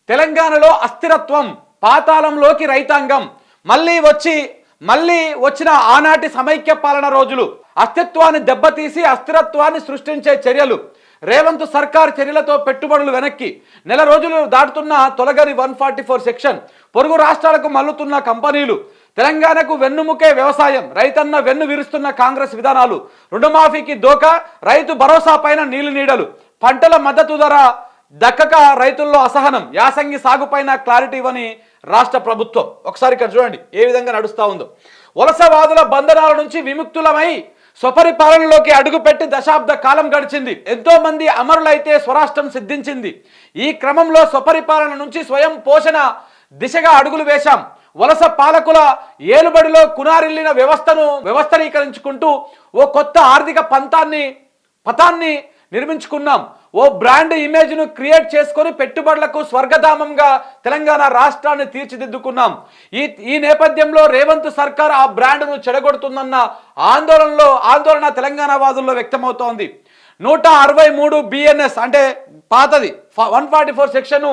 తెలంగాణలో అస్థిరత్వం, పాతాళంలోకి రైతాంగం, మళ్ళీ వచ్చిన ఆనాటి సమైక్య పాలన రోజులు, అస్తిత్వాన్ని దెబ్బతీసి అస్థిరత్వాన్ని సృష్టించే చర్యలు, రేవంత్ సర్కార్ చర్యలతో పెట్టుబడులు వెనక్కి, నెల రోజులు దాటుతున్న తొలగని 144 సెక్షన్, పొరుగు రాష్ట్రాలకు మల్లుతున్న కంపెనీలు, తెలంగాణకు వెన్నుముకే వ్యవసాయం, రైతన్న వెన్ను విరుస్తున్న కాంగ్రెస్ విధానాలు, రుణమాఫీకి దోకా, రైతు భరోసా పైన నీళ్లు నీడలు, పంటల మద్దతు ధర దక్కక రైతుల్లో అసహనం, యాసంగి సాగుపైన క్లారిటీ ఇవ్వని రాష్ట్ర ప్రభుత్వం. ఒకసారి ఇక్కడ చూడండి ఏ విధంగా నడుస్తూ ఉందో. వలసవాదుల బంధనాల నుంచి విముక్తులమై స్వపరిపాలనలోకి అడుగుపెట్టి దశాబ్ద కాలం గడిచింది. ఎంతో మంది అమరులైతే స్వరాష్ట్రం సిద్ధించింది. ఈ క్రమంలో స్వపరిపాలన నుంచి స్వయం పోషణ దిశగా అడుగులు వేశాం. వలస పాలకుల ఏలుబడిలో కునారిల్లిన వ్యవస్థనీకరించుకుంటూ ఓ కొత్త ఆర్థిక పథాన్ని నిర్మించుకున్నాం. ఓ బ్రాండ్ ఇమేజ్ను క్రియేట్ చేసుకొని పెట్టుబడులకు స్వర్గధామంగా తెలంగాణ రాష్ట్రాన్ని తీర్చిదిద్దుకున్నాం. ఈ నేపథ్యంలో రేవంత్ సర్కార్ ఆ బ్రాండ్ను చెడగొడుతుందన్న ఆందోళన తెలంగాణ వాదుల్లో వ్యక్తమవుతోంది. 163 BNS అంటే పాతది 144 సెక్షన్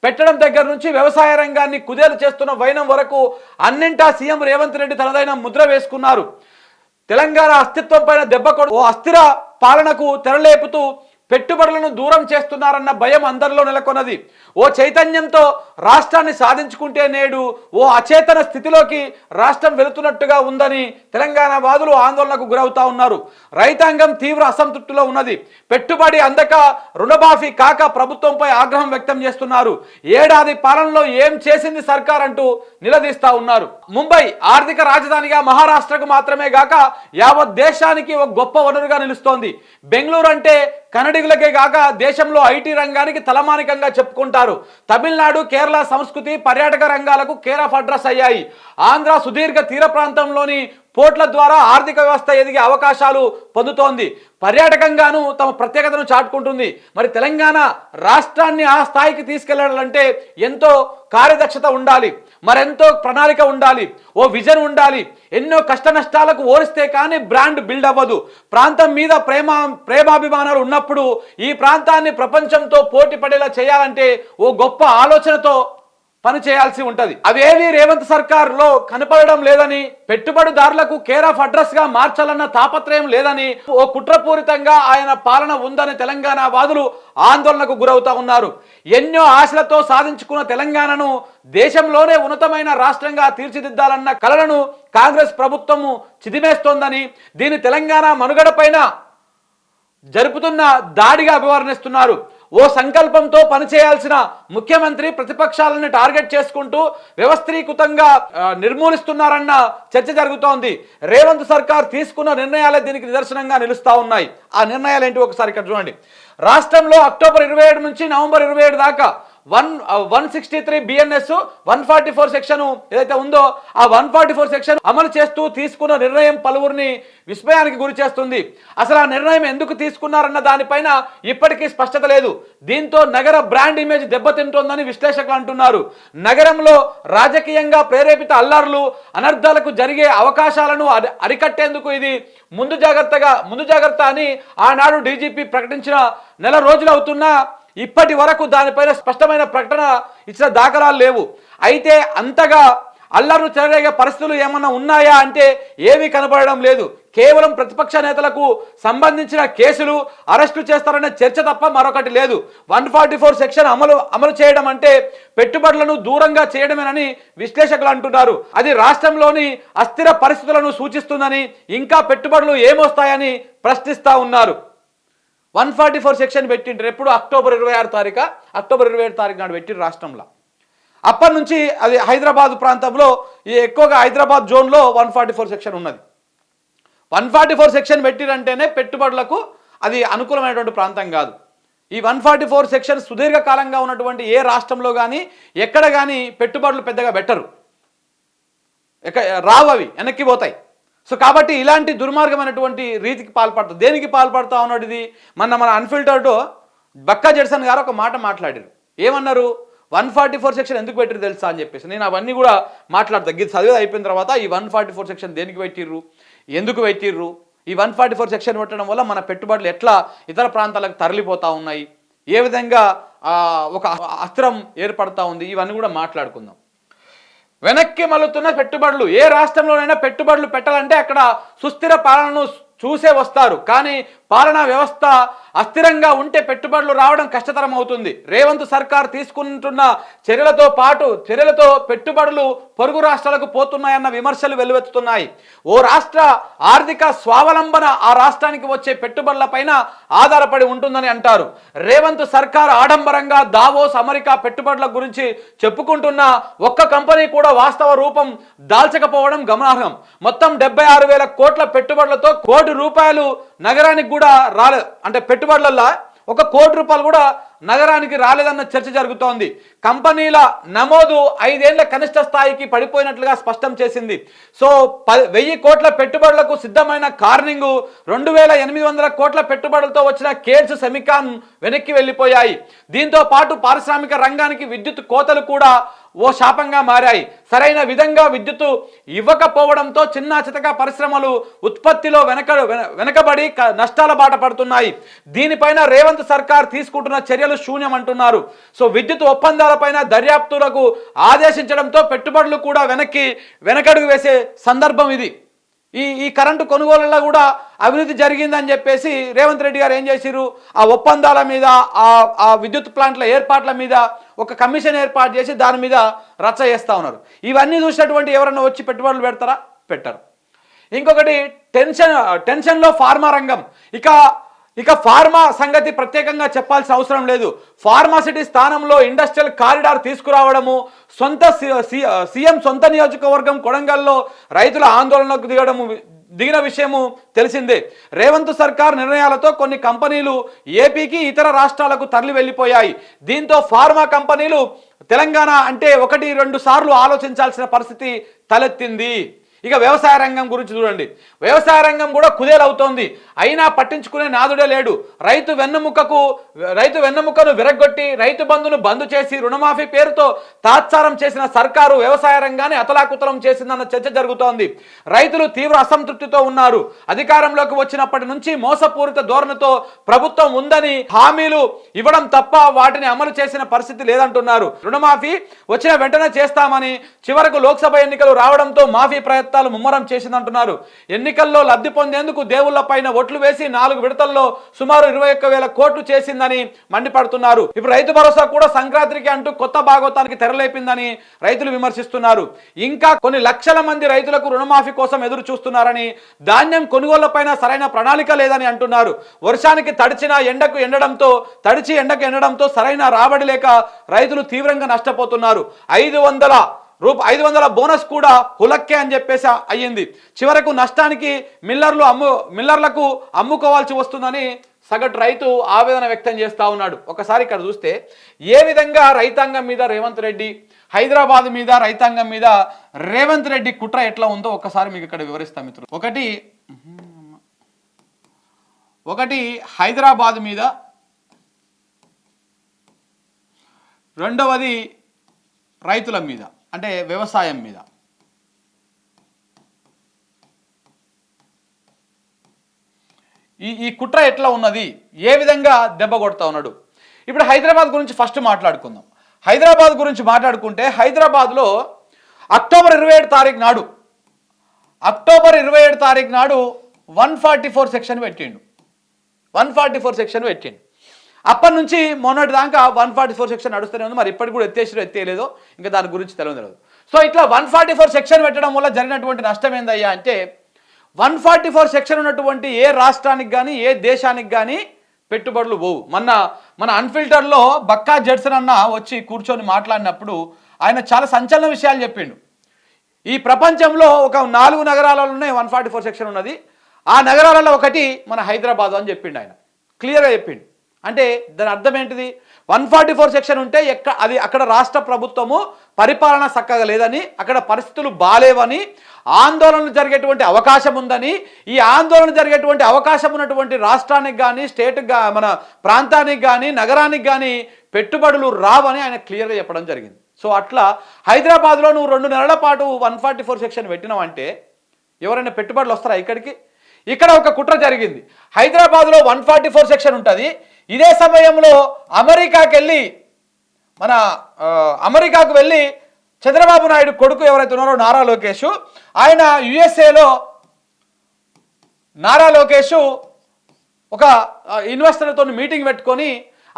పెట్టడం దగ్గర నుంచి వ్యవసాయ రంగాన్ని కుదేలు చేస్తున్న వైనం వరకు అన్నింటా సీఎం రేవంత్ రెడ్డి తనదైన ముద్ర వేసుకున్నారు. తెలంగాణ అస్తిత్వం పైన ఓ అస్థిర పాలనకు తెరలేపుతూ పెట్టుబడులను దూరం చేస్తున్నారన్న భయం అందరిలో నెలకొన్నది. ఓ చైతన్యంతో రాష్ట్రాన్ని సాధించుకుంటే నేడు ఓ అచేతన స్థితిలోకి రాష్ట్రం వెళుతున్నట్టుగా ఉందని తెలంగాణ వాదులు ఆందోళనకు గురవుతా ఉన్నారు. రైతాంగం తీవ్ర అసంతృప్తిలో ఉన్నది. పెట్టుబడి అందక, రుణమాఫీ కాక ప్రభుత్వంపై ఆగ్రహం వ్యక్తం చేస్తున్నారు. ఏడాది పాలనలో ఏం చేసింది సర్కార్ అంటూ నిలదీస్తా ఉన్నారు. ముంబై ఆర్థిక రాజధానిగా మహారాష్ట్రకు మాత్రమే గాక యావత్ దేశానికి ఒక గొప్ప వనరుగా నిలుస్తోంది. బెంగళూరు అంటే కన్నడిగులకే కాక దేశంలో ఐటీ రంగానికి తలమానికంగా చెప్పుకుంటారు. తమిళనాడు, కేరళ సంస్కృతి, పర్యాటక రంగాలకు కేర్ ఆఫ్ అడ్రస్ అయ్యాయి. ఆంధ్ర సుదీర్ఘ తీర ప్రాంతంలోని పోర్ట్ల ద్వారా ఆర్థిక వ్యవస్థ ఎదిగే అవకాశాలు పొందుతోంది. పర్యాటకంగాను తమ ప్రత్యేకతను చాటుకుంటుంది. మరి తెలంగాణ రాష్ట్రాన్ని ఆ స్థాయికి తీసుకెళ్లాలంటే ఎంతో కార్యదక్షత ఉండాలి, మరెంతో ప్రణాళిక ఉండాలి, ఓ విజన్ ఉండాలి. ఎన్నో కష్ట నష్టాలకు ఓరిస్తే కానీ బ్రాండ్ బిల్డ్ అవ్వదు. ప్రాంతం మీద ప్రేమాభిమానాలు ఉన్నప్పుడు ఈ ప్రాంతాన్ని ప్రపంచంతో పోటీ పడేలా చేయాలంటే ఓ గొప్ప ఆలోచనతో పని చేయాల్సి ఉంటది. అవేవి రేవంత్ సర్కార్ లో కనపడడం లేదని, పెట్టుబడిదారులకు కేర్ ఆఫ్ అడ్రస్ గా మార్చాలన్న తాపత్రయం లేదని, ఓ కుట్రపూరితంగా ఆయన పాలన ఉందని తెలంగాణ వాదులు ఆందోళనకు గురవుతా ఉన్నారు. ఎన్నో ఆశలతో సాధించుకున్న తెలంగాణను దేశంలోనే ఉన్నతమైన రాష్ట్రంగా తీర్చిదిద్దాలన్న కలలను కాంగ్రెస్ ప్రభుత్వము చిదిమేస్తోందని, దీని తెలంగాణ మనుగడ పైన జరుపుతున్న దాడిగా అభివర్ణిస్తున్నారు. ఓ సంకల్పంతో పనిచేయాల్సిన ముఖ్యమంత్రి ప్రతిపక్షాలను టార్గెట్ చేసుకుంటూ వ్యవస్థీకృతంగా నిర్మూలిస్తున్నారన్న చర్చ జరుగుతోంది. రేవంత్ సర్కార్ తీసుకున్న నిర్ణయాలే దీనికి నిదర్శనంగా నిలుస్తా ఉన్నాయి. ఆ నిర్ణయాలు ఏంటి ఒకసారి ఇక్కడ చూడండి. రాష్ట్రంలో అక్టోబర్ 27 నుంచి నవంబర్ 27 దాకా 163 BNS 144 సెక్షన్ ఏదైతే ఉందో ఆ 144 సెక్షన్ అమలు చేస్తూ తీసుకున్న నిర్ణయం పలువురిని విస్మయానికి గురి చేస్తుంది. అసలు ఆ నిర్ణయం ఎందుకు తీసుకున్నారన్న దానిపైన ఇప్పటికీ స్పష్టత లేదు. దీంతో నగర బ్రాండ్ ఇమేజ్ దెబ్బతింటోందని విశ్లేషకులు అంటున్నారు. నగరంలో రాజకీయంగా ప్రేరేపిత అల్లర్లు, అనర్థాలకు జరిగే అవకాశాలను అరికట్టేందుకు ఇది ముందు జాగ్రత్త అని ఆనాడు డీజీపీ ప్రకటించిన నెల రోజులు అవుతున్నా ఇప్పటి వరకు దానిపైన స్పష్టమైన ప్రకటన ఇచ్చిన దాఖలాలు లేవు. అయితే అంతగా అల్లర్లు చెలరేగే పరిస్థితులు ఏమన్నా ఉన్నాయా అంటే ఏమీ కనబడడం లేదు. కేవలం ప్రతిపక్ష నేతలకు సంబంధించిన కేసులు, అరెస్టు చేస్తారనే చర్చ తప్ప మరొకటి లేదు. 144 సెక్షన్ అమలు చేయడం అంటే పెట్టుబడులను దూరంగా చేయడమేనని విశ్లేషకులు అంటున్నారు. అది రాష్ట్రంలోని అస్థిర పరిస్థితులను సూచిస్తుందని, ఇంకా పెట్టుబడులు ఏమొస్తాయని ప్రశ్నిస్తా ఉన్నారు. 144 సెక్షన్ పెట్టిండ్రు ఎప్పుడు? అక్టోబర్ 27 తారీఖు నాడు పెట్టిండ్రు రాష్ట్రంలో. అప్పటి నుంచి అది హైదరాబాద్ ప్రాంతంలో ఎక్కువగా హైదరాబాద్ జోన్లో 144 సెక్షన్ ఉన్నది. 144 సెక్షన్ పెట్టిరంటేనే పెట్టుబడులకు అది అనుకూలమైనటువంటి ప్రాంతం కాదు. ఈ 144 సెక్షన్ సుదీర్ఘకాలంగా ఉన్నటువంటి ఏ రాష్ట్రంలో కానీ ఎక్కడ కానీ పెట్టుబడులు పెద్దగా పెట్టరు, రావు, అవి వెనక్కి పోతాయి. సో కాబట్టి ఇలాంటి దుర్మార్గమైనటువంటి రీతికి పాల్పడతారు. దేనికి పాల్పడతా ఉన్నాడు ఇది? మన అన్ఫిల్టర్డ్ బక్కా జెడ్సన్ గారు ఒక మాట మాట్లాడారు. ఏమన్నారు? 144 సెక్షన్ ఎందుకు పెట్టిరు తెలుసా అని చెప్పేసి. నేను అవన్నీ కూడా మాట్లాడతా. ఇది చదివేది అయిపోయిన తర్వాత ఈ 144 సెక్షన్ దేనికి పెట్టిర్రు, ఎందుకు పెట్టిర్రు, ఈ 144 సెక్షన్ పెట్టడం వల్ల మన పెట్టుబడులు ఎట్లా ఇతర ప్రాంతాలకు తరలిపోతూ ఉన్నాయి, ఏ విధంగా ఒక అస్త్రం ఏర్పడతా ఉంది. ఇవన్నీ కూడా మాట్లాడుకుందాం. వెనక్కి మలుతున్న పెట్టుబడులు. ఏ రాష్ట్రంలోనైనా పెట్టుబడులు పెట్టాలంటే అక్కడ సుస్థిర పాలనను చూసే వస్తారు. కానీ పాలనా వ్యవస్థ అస్థిరంగా ఉంటే పెట్టుబడులు రావడం కష్టతరం అవుతుంది. రేవంత్ సర్కార్ తీసుకుంటున్న చర్యలతో పెట్టుబడులు పొరుగు రాష్ట్రాలకు పోతున్నాయన్న విమర్శలు వెల్లువెత్తుతున్నాయి. ఓ రాష్ట్ర ఆర్థిక స్వావలంబన ఆ రాష్ట్రానికి వచ్చే పెట్టుబడులపైన ఆధారపడి ఉంటుందని అంటారు. రేవంత్ సర్కార్ ఆడంబరంగా దావోస్ అమెరికా పెట్టుబడుల గురించి చెప్పుకుంటున్న ఒక్క కంపెనీ కూడా వాస్తవ రూపం దాల్చకపోవడం గమనార్హం. మొత్తం 76,000 కోట్ల పెట్టుబడులతో ₹1 నగరానికి కూడా రాలేదు. అంటే పెట్టుబడులలో ₹1 కోటి కూడా నగరానికి రాలేదన్న చర్చ జరుగుతోంది. కంపెనీల నమోదు 5 ఏళ్ల కనిష్ట స్థాయికి పడిపోయినట్లుగా స్పష్టం చేసింది. సో 1000 కోట్ల పెట్టుబడులకు సిద్ధమైన కార్నింగ్ 2,800 కోట్ల పెట్టుబడులతో వచ్చిన కేర్స్ సెమికాన్ వెనక్కి వెళ్ళిపోయాయి. దీంతో పాటు పారిశ్రామిక రంగానికి విద్యుత్ కోతలు కూడా ఓ శాపంగా మారాయి. సరైన విధంగా విద్యుత్తు ఇవ్వకపోవడంతో చిన్న చితక పరిశ్రమలు ఉత్పత్తిలో వెనకబడి నష్టాల బాట పడుతున్నాయి. దీనిపైన రేవంత్ సర్కార్ తీసుకుంటున్న చర్యలు శూన్యం అంటున్నారు. సో విద్యుత్ ఒప్పందాలపైన దర్యాప్తులకు ఆదేశించడంతో పెట్టుబడులు కూడా వెనకడుగు వేసే సందర్భం ఇది. ఈ కరెంటు కొనుగోళ్లలో కూడా అవినీతి జరిగిందని చెప్పేసి రేవంత్ రెడ్డి గారు ఏం చేసిరు, ఆ ఒప్పందాల మీద ఆ విద్యుత్ ప్లాంట్ల ఏర్పాట్ల మీద ఒక కమిషన్ ఏర్పాటు చేసి దాని మీద రచ్చ చేస్తూ ఉన్నారు. ఇవన్నీ చూసినటువంటి ఎవరన్నా వచ్చి పెట్టుబడులు పెడతారా? పెట్టరు. ఇంకొకటి టెన్షన్లో ఫార్మా రంగం. ఇక ఫార్మా సంగతి ప్రత్యేకంగా చెప్పాల్సిన అవసరం లేదు. ఫార్మాసిటీ స్థానంలో ఇండస్ట్రియల్ కారిడార్ తీసుకురావడము, సీఎం సొంత నియోజకవర్గం కొడంగల్లో రైతుల ఆందోళనకు దిగిన విషయము తెలిసిందే. రేవంత్ సర్కార్ నిర్ణయాలతో కొన్ని కంపెనీలు ఏపీకి ఇతర రాష్ట్రాలకు తరలి వెళ్ళిపోయాయి. దీంతో ఫార్మా కంపెనీలు తెలంగాణ అంటే 1-2 సార్లు ఆలోచించాల్సిన పరిస్థితి తలెత్తింది. ఇక వ్యవసాయ రంగం గురించి చూడండి. వ్యవసాయ రంగం కూడా కుదేలవుతోంది. అయినా పట్టించుకునే నాదుడే లేడు. రైతు వెన్నెముకను విరగొట్టి రైతు బంధు చేసి రుణమాఫీ పేరుతో తాత్సారం చేసిన సర్కారు వ్యవసాయ రంగాన్ని అతలాకుతలం చేసిందన్న చర్చ జరుగుతోంది. రైతులు తీవ్ర అసంతృప్తితో ఉన్నారు. అధికారంలోకి వచ్చినప్పటి నుంచి మోసపూరిత ధోరణితో ప్రభుత్వం ఉందని హామీలు ఇవ్వడం తప్ప వాటిని అమలు చేసిన పరిస్థితి లేదంటున్నారు. రుణమాఫీ వచ్చిన వెంటనే చేస్తామని చివరకు లోక్సభ ఎన్నికలు రావడంతో మాఫీ ప్రయత్నాలు ముమ్మరం చేసిందంటున్నారు. ఎన్నికల్లో లబ్ధి పొందేందుకు దేవుళ్ల పైన ఓట్లు వేసి 4 విడతల్లో సుమారు 21,000 కోట్లు చేసిందని మండిపడుతున్నారు. ఇప్పుడు రైతు భరోసా కూడా సంక్రాంతికి అంటూ కొత్త భాగోతానికి తెరలేపిందని రైతులు విమర్శిస్తున్నారు. ఇంకా కొన్ని లక్షల మంది రైతులకు రుణమాఫీ కోసం ఎదురు చూస్తున్నారని, ధాన్యం కొనుగోళ్లపైన సరైన ప్రణాళిక లేదని అంటున్నారు. వర్షానికి తడిచి ఎండకు ఎండడంతో సరైన రాబడి లేక రైతులు తీవ్రంగా నష్టపోతున్నారు. 500 బోనస్ కూడా హులక్కే అని చెప్పేసి అయ్యింది. చివరకు నష్టానికి మిల్లర్లకు అమ్ముకోవాల్సి వస్తుందని సగటు రైతు ఆవేదన వ్యక్తం చేస్తూ ఉన్నాడు. ఒకసారి ఇక్కడ చూస్తే ఏ విధంగా రైతాంగం మీద రేవంత్ రెడ్డి, హైదరాబాద్ మీద రైతాంగం మీద రేవంత్ రెడ్డి కుట్ర ఎట్లా ఉందో ఒకసారి మీకు ఇక్కడ వివరిస్తాం మిత్రులు. ఒకటి హైదరాబాద్ మీద, రెండవది రైతుల మీద, అంటే వ్యవసాయం మీద. ఈ కుట్ర ఎట్లా ఉన్నది, ఏ విధంగా దెబ్బ కొడతా ఉన్నాడు. ఇప్పుడు హైదరాబాద్ గురించి ఫస్ట్ మాట్లాడుకుందాం. హైదరాబాద్ గురించి మాట్లాడుకుంటే హైదరాబాద్లో అక్టోబర్ 27 తారీఖు నాడు 144 సెక్షన్ పెట్టిండు. 144 సెక్షన్ పెట్టిండు. అప్పటి నుంచి మొన్నటి దాకా 144 సెక్షన్ నడుస్తూనే ఉంది. మరి ఇప్పటికి కూడా ఎత్తేయలేదో ఇంకా దాని గురించి తెలియదు. సో ఇట్లా 144 సెక్షన్ పెట్టడం వల్ల జరిగినటువంటి నష్టం ఏందయ్యా అంటే, 144 సెక్షన్ ఉన్నటువంటి ఏ రాష్ట్రానికి కానీ ఏ దేశానికి కానీ పెట్టుబడులు పోవు. మన అన్ఫిల్టర్లో బక్కా జడ్సన్ అన్న వచ్చి కూర్చొని మాట్లాడినప్పుడు ఆయన చాలా సంచలన విషయాలు చెప్పిండు. ఈ ప్రపంచంలో ఒక 4 నగరాలలోనే 144 సెక్షన్ ఉన్నది. ఆ నగరాలలో ఒకటి మన హైదరాబాద్ అని చెప్పిండు. ఆయన క్లియర్గా చెప్పిండు. అంటే దాని అర్థం ఏంటిది, 144 సెక్షన్ ఉంటే అక్కడ రాష్ట్ర ప్రభుత్వము పరిపాలన చక్కగా లేదని, అక్కడ పరిస్థితులు బాలేవని, ఆందోళనలు జరిగేటువంటి అవకాశం ఉందని, ఈ ఆందోళన జరిగేటువంటి అవకాశం ఉన్నటువంటి రాష్ట్రానికి కానీ స్టేట్కి మన ప్రాంతానికి కానీ నగరానికి కానీ పెట్టుబడులు రావని ఆయన క్లియర్గా చెప్పడం జరిగింది. సో అట్లా హైదరాబాద్లో నువ్వు 2 నెలల పాటు 144 సెక్షన్ పెట్టినావంటే ఎవరైనా పెట్టుబడులు వస్తారా ఇక్కడికి? ఇక్కడ ఒక కుట్ర జరిగింది. హైదరాబాద్లో 144 సెక్షన్ ఉంటుంది. ఇదే సమయంలో అమెరికాకి వెళ్ళి మన అమెరికాకు వెళ్ళి చంద్రబాబు నాయుడు కొడుకు ఎవరైతే ఉన్నారో నారా లోకేష్, ఆయన యుఎస్ఏలో నారా లోకేష్ ఒక ఇన్వెస్టర్లతో మీటింగ్ పెట్టుకొని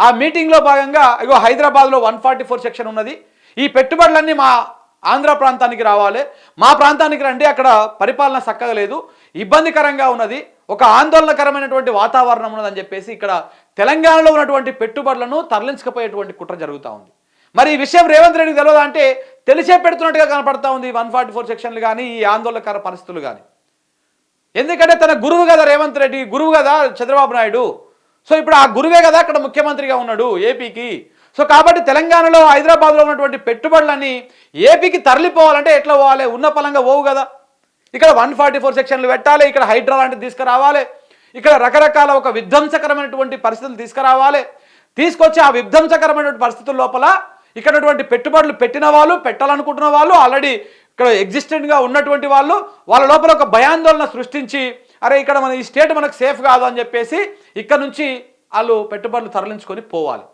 ఆ మీటింగ్లో భాగంగా ఇగో హైదరాబాద్లో 144 సెక్షన్ ఉన్నది, ఈ పెట్టుబడులన్నీ మా ఆంధ్ర ప్రాంతానికి రావాలి, మా ప్రాంతానికి రండి, అక్కడ పరిపాలన చక్కగా లేదు, ఇబ్బందికరంగా ఉన్నది, ఒక ఆందోళనకరమైనటువంటి వాతావరణం ఉన్నదని చెప్పేసి ఇక్కడ తెలంగాణలో ఉన్నటువంటి పెట్టుబడులను తరలించకపోయేటువంటి కుట్ర జరుగుతూ ఉంది. మరి ఈ విషయం రేవంత్ రెడ్డికి తెలియదా అంటే తెలిసే పెడుతున్నట్టుగా కనపడతా ఉంది 144 సెక్షన్లు కానీ ఈ ఆందోళనకర పరిస్థితులు కానీ. ఎందుకంటే తన గురువు కదా రేవంత్ రెడ్డి, గురువు కదా చంద్రబాబు నాయుడు. సో ఇప్పుడు ఆ గురువే కదా అక్కడ ముఖ్యమంత్రిగా ఉన్నాడు ఏపీకి. సో కాబట్టి తెలంగాణలో హైదరాబాద్లో ఉన్నటువంటి పెట్టుబడులన్నీ ఏపీకి తరలిపోవాలంటే ఎట్లా పోవాలి, ఉన్న పలంగా పోవు కదా. ఇక్కడ 144 సెక్షన్లు పెట్టాలి, ఇక్కడ హైడ్రా లాంటివి తీసుకురావాలి, ఇక్కడ రకరకాల ఒక విధ్వంసకరమైనటువంటి పరిస్థితులు తీసుకురావాలి, తీసుకొచ్చి ఆ విధ్వంసకరమైనటువంటి పరిస్థితుల లోపల ఇక్కడ పెట్టుబడులు పెట్టిన వాళ్ళు, పెట్టాలనుకుంటున్న వాళ్ళు, ఆల్రెడీ ఇక్కడ ఎగ్జిస్టెంట్గా ఉన్నటువంటి వాళ్ళు, వాళ్ళ లోపల ఒక భయాందోళన సృష్టించి అరే ఇక్కడ మన ఈ స్టేట్ మనకు సేఫ్ కాదు అని చెప్పేసి ఇక్కడ నుంచి వాళ్ళు పెట్టుబడులు తరలించుకొని పోవాలి.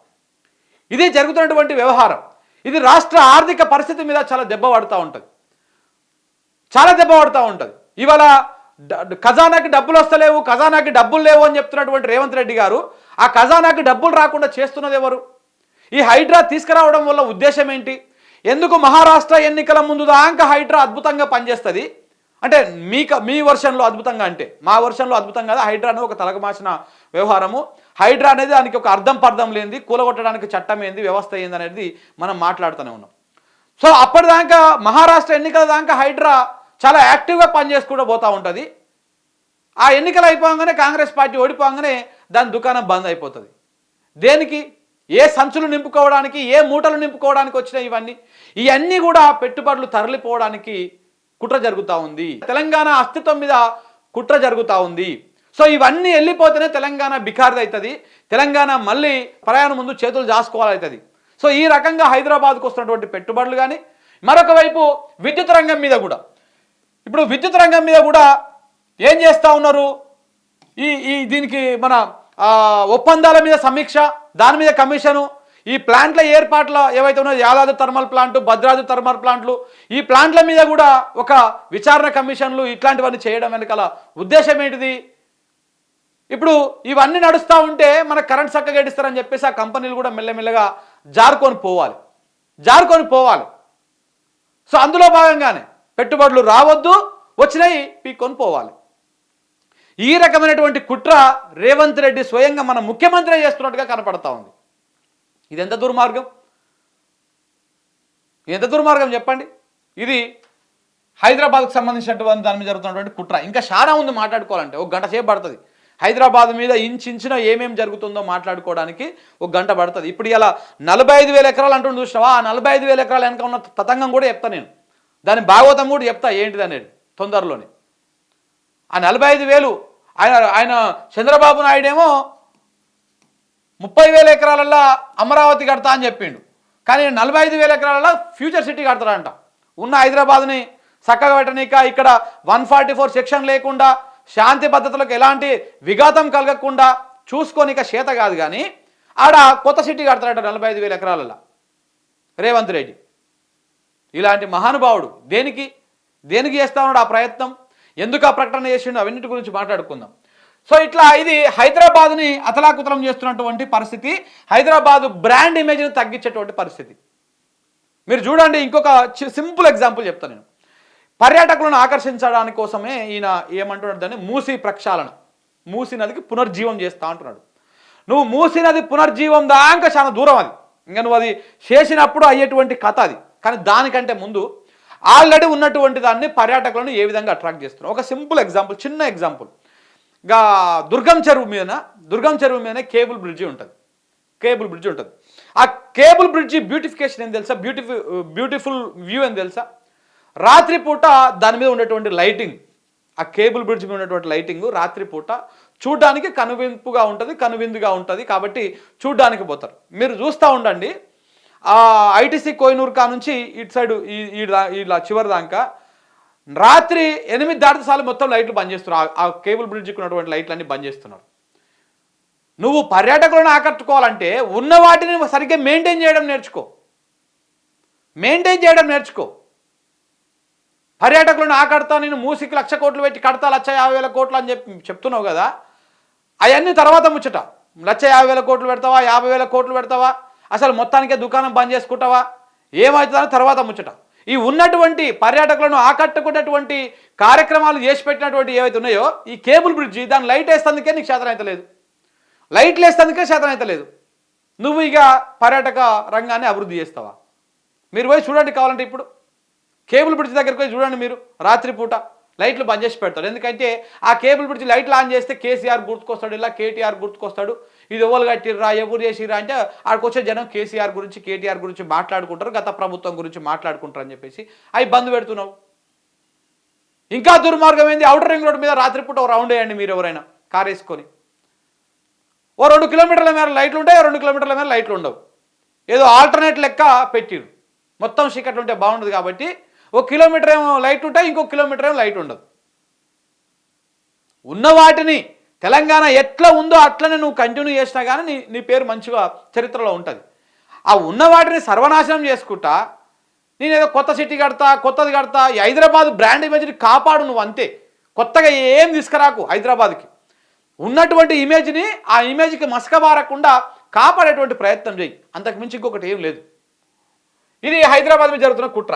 ఇది జరుగుతున్నటువంటి వ్యవహారం. ఇది రాష్ట్ర ఆర్థిక పరిస్థితి మీద చాలా దెబ్బ పడుతూ ఉంటుంది, చాలా దెబ్బ పడుతూ ఉంటుంది. ఇవాళ ఖజానాకి డబ్బులు వస్తలేవు, ఖజానాకి డబ్బులు లేవు అని చెప్తున్నటువంటి రేవంత్ రెడ్డి గారు ఆ ఖజానాకి డబ్బులు రాకుండా చేస్తున్నది ఎవరు? ఈ హైడ్రా తీసుకురావడం వల్ల ఉద్దేశం ఏంటి? ఎందుకు మహారాష్ట్ర ఎన్నికల ముందు దాకా హైడ్రా అద్భుతంగా పనిచేస్తుంది అంటే మీ వర్షన్లో అద్భుతంగా, అంటే మా వర్షన్లో అద్భుతం కదా. హైడ్రా అనేది ఒక తలకమాసిన వ్యవహారము. హైడ్రా అనేది దానికి ఒక అర్థం పర్థం లేనిది, కూలగొట్టడానికి చట్టం ఏంది, వ్యవస్థ ఏంది అనేది మనం మాట్లాడుతూనే ఉన్నాం. సో అప్పటిదాకా మహారాష్ట్ర ఎన్నికల దాకా హైడ్రా చాలా యాక్టివ్గా పనిచేసుకుంటూ పోతూ ఉంటుంది. ఆ ఎన్నికలు అయిపోగానే కాంగ్రెస్ పార్టీ ఓడిపోగానే దాని దుకాణం బంద్ అయిపోతుంది. దేనికి? ఏ సంచులు నింపుకోవడానికి, ఏ మూటలు నింపుకోవడానికి వచ్చినాయి ఇవన్నీ కూడా పెట్టుబడులు తరలిపోవడానికి కుట్ర జరుగుతూ ఉంది. తెలంగాణ అస్తిత్వం మీద కుట్ర జరుగుతూ ఉంది. సో ఇవన్నీ వెళ్ళిపోతేనే తెలంగాణ బికారిది అవుతుంది, తెలంగాణ మళ్ళీ ప్రయాణం ముందు చేతులు జాసుకోవాలవుతుంది. సో ఈ రకంగా హైదరాబాద్కు వస్తున్నటువంటి పెట్టుబడులు కానీ, మరొక వైపు విద్యుత్ రంగం మీద కూడా, ఇప్పుడు విద్యుత్ రంగం మీద కూడా ఏం చేస్తూ ఉన్నారు? దీనికి మన ఒప్పందాల మీద సమీక్ష, దాని మీద కమిషను, ఈ ప్లాంట్ల ఏర్పాట్ల ఏవైతే ఉన్నాయో Yadadri thermal plant, Bhadradri thermal ప్లాంట్లు, ఈ ప్లాంట్ల మీద కూడా ఒక విచారణ కమిషన్లు ఇట్లాంటివన్నీ చేయడం వెనకాల ఉద్దేశం ఏంటిది? ఇప్పుడు ఇవన్నీ నడుస్తూ ఉంటే మనకు కరెంట్ చక్కగా ఇస్తారని చెప్పేసి ఆ కంపెనీలు కూడా మెల్లమెల్లగా జారుకొని పోవాలి. సో అందులో భాగంగానే పెట్టుబడులు రావద్దు, వచ్చినాయి పీక్కొని పోవాలి. ఈ రకమైనటువంటి కుట్ర రేవంత్ రెడ్డి స్వయంగా మన ముఖ్యమంత్రి చేస్తున్నట్టుగా కనపడతా ఉంది. ఇది ఎంత దుర్మార్గం చెప్పండి. ఇది హైదరాబాద్కు సంబంధించినటువంటి దాని మీద జరుగుతున్నటువంటి కుట్ర. ఇంకా చాలా ఉంది మాట్లాడుకోవాలంటే, ఒక గంట సేపు పడుతుంది. హైదరాబాద్ మీద ఇంచిన ఏమేమి జరుగుతుందో మాట్లాడుకోవడానికి ఒక గంట పడుతుంది. ఇప్పుడు ఇలా 45,000 ఎకరాలు అంటూ చూసినావా? ఆ 45,000 ఎకరాలు వెనక ఉన్న తతంగం కూడా చెప్తా నేను, దాని భాగవతం కూడా చెప్తా ఏంటిది అనేది తొందరలోనే. ఆ 45,000 ఆయన చంద్రబాబు నాయుడేమో 30,000 ఎకరాలల్లో అమరావతి కడతా అని చెప్పిండు, కానీ 45,000 ఎకరాలలో ఫ్యూచర్ సిటీ కడతాడంట. ఉన్న హైదరాబాద్ని చక్కగా పెట్టనీక, ఇక్కడ 144 సెక్షన్ లేకుండా, శాంతి భద్రతలకు ఎలాంటి విఘాతం కలగకుండా చూసుకోనిక చేత కాదు, కానీ ఆడ కొత్త సిటీ కడతాడట 45,000 ఎకరాలలో రేవంత్ రెడ్డి. ఇలాంటి మహానుభావుడు దేనికి చేస్తా ఉన్నాడు ఆ ప్రయత్నం? ఎందుకు ఆ ప్రకటన చేసిండు? అవన్నిటి గురించి మాట్లాడుకుందాం. సో ఇట్లా ఇది హైదరాబాద్ని అతలాకుతలం చేస్తున్నటువంటి పరిస్థితి, హైదరాబాద్ బ్రాండ్ ఇమేజ్ని తగ్గించేటువంటి పరిస్థితి. మీరు చూడండి, ఇంకొక సింపుల్ ఎగ్జాంపుల్ చెప్తాను నేను. పర్యాటకులను ఆకర్షించడానికి కోసమే ఈయన ఏమంటున్నాడు, దాన్ని మూసీ ప్రక్షాళన, మూసీ నదికి పునర్జీవం చేస్తా అంటున్నాడు. నువ్వు మూసీ నది పునర్జీవం దాకా చాలా దూరం, అది ఇంకా నువ్వు అది చేసినప్పుడు అయ్యేటువంటి కథ అది. కానీ దానికంటే ముందు ఆల్రెడీ ఉన్నటువంటి దాన్ని పర్యాటకులను ఏ విధంగా అట్రాక్ట్ చేస్తున్నావు? ఒక సింపుల్ ఎగ్జాంపుల్, చిన్న ఎగ్జాంపుల్. ఇంకా దుర్గం చెరువు మీదనే కేబుల్ బ్రిడ్జి ఉంటుంది. ఆ కేబుల్ బ్రిడ్జి బ్యూటిఫికేషన్ ఏం తెలుసా? బ్యూటిఫుల్ వ్యూ అని తెలుసా? రాత్రిపూట దాని మీద ఉండేటువంటి లైటింగ్, ఆ కేబుల్ బ్రిడ్జ్ మీద ఉన్నటువంటి లైటింగ్ రాత్రిపూట చూడడానికి కనువిందుగా ఉంటుంది కాబట్టి చూడడానికి పోతారు. మీరు చూస్తూ ఉండండి, ఐటీసీ కోహినూర్ కా నుంచి ఇటు సైడ్ ఇలా చివరి దాకా రాత్రి 8 దాటితే సార్లు మొత్తం లైట్లు బంద్ చేస్తున్నారు. ఆ కేబుల్ బ్రిడ్జ్కి ఉన్నటువంటి లైట్లన్నీ బంద్ చేస్తున్నారు. నువ్వు పర్యాటకులను ఆకట్టుకోవాలంటే ఉన్న వాటిని సరిగ్గా మెయింటైన్ చేయడం నేర్చుకో. పర్యాటకులను ఆకడతా, నేను మూసికి 1,00,000 కోట్లు పెట్టి కడతా, 1,50,000 కోట్లు అని చెప్తున్నావు కదా, అవన్నీ తర్వాత ముచ్చట. 1,50,000 కోట్లు పెడతావా, 50,000 కోట్లు పెడతావా, అసలు మొత్తానికే దుకాణం బంద్ చేసుకుంటావా, ఏమవుతుందని తర్వాత ముచ్చట. ఈ ఉన్నటువంటి పర్యాటకులను ఆకట్టుకున్నటువంటి కార్యక్రమాలు చేసి పెట్టినటువంటి ఏవైతే ఉన్నాయో, ఈ కేబుల్ బ్రిడ్జి, దాని లైట్ వేస్తందుకే నీకు చేతనైతలేదు, లైట్లు వేస్తందుకే చేతనైతలేదు. నువ్వు ఇక పర్యాటక రంగాన్ని అభివృద్ధి చేస్తావా? మీరు పోయి చూడండి, కావాలంటే ఇప్పుడు కేబుల్ బ్రిడ్జ్ దగ్గరికి పోయి చూడండి. మీరు రాత్రిపూట లైట్లు బంద్ చేసి పెడతాడు. ఎందుకంటే ఆ కేబుల్ బ్రిడ్జ్ లైట్లు ఆన్ చేస్తే కేసీఆర్ గుర్తుకొస్తాడు, ఇలా కేటీఆర్ గుర్తుకొస్తాడు. ఇది ఎవరు కట్టిర్రా, ఎవరు చేసిర్రా అంటే ఆడికి వచ్చే జనం కేసీఆర్ గురించి, కేటీఆర్ గురించి మాట్లాడుకుంటారు, గత ప్రభుత్వం గురించి మాట్లాడుకుంటారు అని చెప్పేసి అవి బంద్ పెడుతున్నావు. ఇంకా దుర్మార్గం ఏంది, ఔటర్ రింగ్ రోడ్ మీద రాత్రిపూట ఒక రౌండ్ వేయండి మీరు ఎవరైనా కార్ వేసుకొని. ఓ 2 కిలోమీటర్ల మేర లైట్లు ఉంటాయి, 2 కిలోమీటర్ల మేర లైట్లు ఉండవు. ఏదో ఆల్టర్నేట్ లెక్క పెట్టిరు. మొత్తం చీకట్లు ఉంటే బాగుండదు కాబట్టి 1 కిలోమీటర్ ఏమో లైట్ ఉంటాయి, ఇంకో కిలోమీటర్ ఏమో లైట్ ఉండదు. ఉన్న వాటిని తెలంగాణ ఎట్లా ఉందో అట్లనే నువ్వు కంటిన్యూ చేసినా కానీ నీ పేరు మంచిగా చరిత్రలో ఉంటుంది. ఆ ఉన్న వాటిని సర్వనాశనం చేసుకుంటా నేను ఏదో కొత్త సిటీ కడతా, కొత్తది కడతా, ఈ హైదరాబాద్ బ్రాండ్ ఇమేజ్ని కాపాడు నువ్వు అంతే. కొత్తగా ఏం తీసుకురాకు. హైదరాబాద్కి ఉన్నటువంటి ఇమేజ్ని, ఆ ఇమేజ్కి మసకబారకుండా కాపాడేటువంటి ప్రయత్నం చేయి. అంతకు మించి ఇంకొకటి ఏం లేదు. ఇది హైదరాబాద్ మీద జరుగుతున్న కుట్ర.